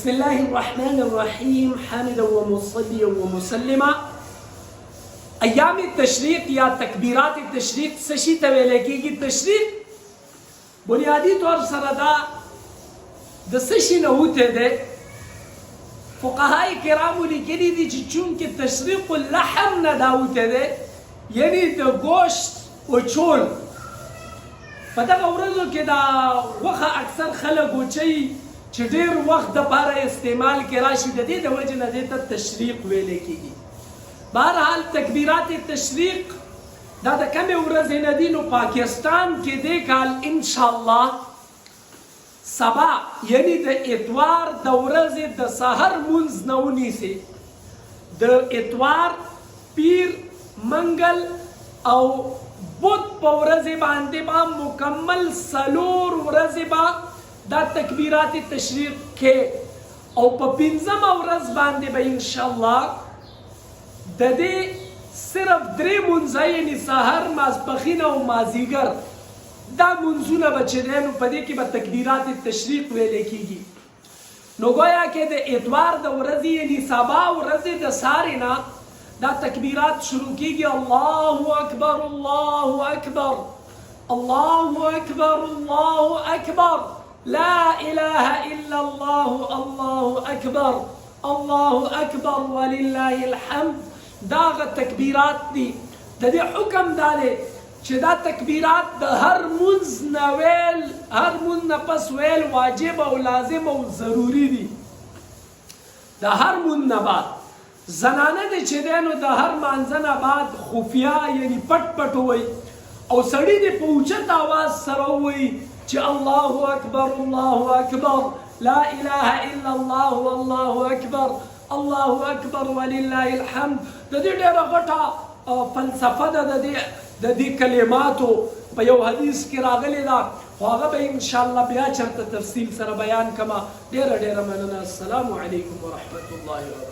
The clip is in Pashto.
بسم الله الرحمن الرحیم حامدا ومصلیا ومسلما. ایام تشریق یا تکبیرات تشریق څه شي ته ویل کېږي؟ تشریق بنیادی طور سره دا د څه شي نه وتی دی؟ فقهای کرامو لیکلي دي چې چونکې تشریق اللحم نه دا وتی دی، یعنی د ګوشت وچول. په دغه ورځو کې دا غوښه اکثر خلک وچوي چې ډېر وخت دپاره استعمال کې راشي، د دې د وجې نه دې ته تشریق ویلی کېږي. بهرحال تکبیرات تشریق دا د کمې ورځې نه دي، نو پاکستان کې دې کال انشاءالله سبا یعنی د اتوار د ورځې د سحر مونځ نه ونیسي. د اتوار، پیر، منګل او بود په ورځې باندې به مکمل 4 ورځې به دا تکبیرات تشریق کې، او په 5مه ورځ باندې به انشاءالله د دې صرف 3 مونځه یعنی سحر، ماسپښین او مازدیګر دا مونځونه به چې دی نو په دې کې به تکبیرات تشریق ویلی کېږي. نو گویا کې د اتوار د ورځې یعنی سبا ورځې د سارې نه دا تکبیرات شروع کېږي. الله اکبر الله اکبر الله اکبر الله اکبر لا اله الا الله الله اکبر الله اکبر ولله الحمد. داغه تکبیرات دي. د دې حکم دا دی چې دا تکبیرات د هر مونځ نه ویل، هر مونځ نه پس ویل واجب او لازم او ضروري دي. د هر مونځ نه بعد زنانه دي چې دی نو د هر مانځه نه بعد خفیه یعنی پټ پټ ووایي، او سړي دې په اوچت آواز سره ووایي چې الله اکبر الله اکبر لا اله الا الله والله اکبر الله اکبر ولله الحمد. د دې ډېره غټه فلسفه ده د دې کلماتو، په یو حدیث کې راغلی ده، خو هغه به انشاءالله بیا چېرته تفصیل سره بیان کړمه. ډېره ډېره مننه. السلام علیکم ورحمة الله وبرکاته.